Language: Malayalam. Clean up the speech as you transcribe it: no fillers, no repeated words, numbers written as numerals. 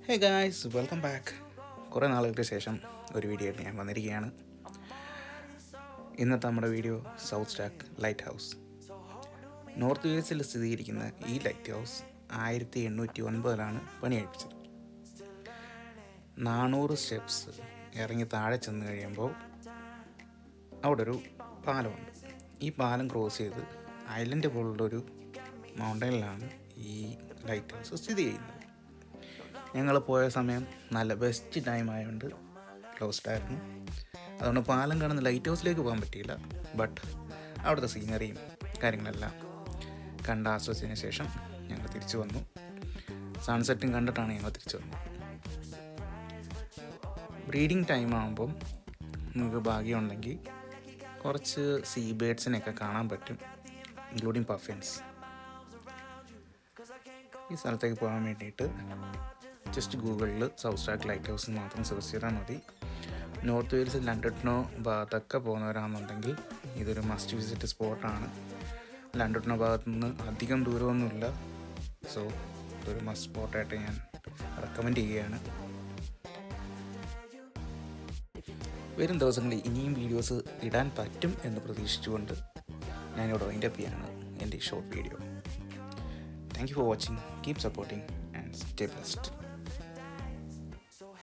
Hey guys, welcome back. കുറേ നാളുകൾക്ക് ശേഷം ഒരു വീഡിയോ ആയിട്ട് ഞാൻ വന്നിരിക്കുകയാണ്. ഇന്നത്തെ നമ്മുടെ video South Stack Lighthouse. North വെയിൽസിൽ സ്ഥിതിയിരിക്കുന്ന ഈ ലൈറ്റ് ഹൗസ് 1809 പണികഴിപ്പിച്ചത്. 400 സ്റ്റെപ്സ് ഇറങ്ങി താഴെ ചെന്ന് കഴിയുമ്പോൾ അവിടെ ഒരു പാലമുണ്ട്. ഈ പാലം ക്രോസ് ചെയ്ത് ഐലൻഡ് പോലുള്ളൊരു മൗണ്ടനിലാണ് ഈ ലൈറ്റ് ഹൗസ് സ്ഥിതി ചെയ്യുന്നത്. ഞങ്ങൾ പോയ സമയം നല്ല ബെസ്റ്റ് ടൈം ആയതുകൊണ്ട് ക്ലോസ്ഡ് ആയിരുന്നു. അതുകൊണ്ട് പാലം കാണുന്ന ലൈറ്റ് ഹൗസിലേക്ക് പോകാൻ പറ്റിയില്ല. ബട്ട് അവിടുത്തെ സീനറിയും കാര്യങ്ങളെല്ലാം കണ്ട് ആസ്വദിച്ചതിന് ശേഷം ഞങ്ങൾ തിരിച്ചു വന്നു. സൺസെറ്റും കണ്ടിട്ടാണ് ഞങ്ങൾ തിരിച്ചു വന്നത്. ബ്രീഡിങ് ടൈം ആകുമ്പം നിങ്ങൾക്ക് ഭാഗ്യമുണ്ടെങ്കിൽ കുറച്ച് സീ ബേഡ്സിനെയൊക്കെ കാണാൻ പറ്റും, ഇൻക്ലൂഡിങ് പഫിൻസ്. ഈ സ്ഥലത്തേക്ക് പോകാൻ വേണ്ടിയിട്ട് ജസ്റ്റ് ഗൂഗിളിൽ സൗത്ത് സ്റ്റാക്ക് ലൈറ്റ് ഹൗസ് മാത്രം സെർച്ച് ചെയ്താൽ മതി. നോർത്ത് വെയിൽസ് ലണ്ടൻടോ ഭാഗത്തൊക്കെ പോകുന്നവരാണെന്നുണ്ടെങ്കിൽ ഇതൊരു മസ്റ്റ് വിസിറ്റ് സ്പോട്ടാണ്. ലണ്ടൻടോ ഭാഗത്തു നിന്ന് അധികം ദൂരമൊന്നുമില്ല. സോ ഇതൊരു മസ്റ്റ് സ്പോട്ടായിട്ട് ഞാൻ റെക്കമെൻഡ് ചെയ്യുകയാണ്. വരും ദിവസങ്ങളിൽ ഇനിയും വീഡിയോസ് ഇടാൻ പറ്റും എന്ന് പ്രതീക്ഷിച്ചുകൊണ്ട് ഞാനിവിടെ വൈൻഡപ്പ് ചെയ്യാണ് എൻ്റെ short video. Thank you for watching. Keep supporting and stay blessed.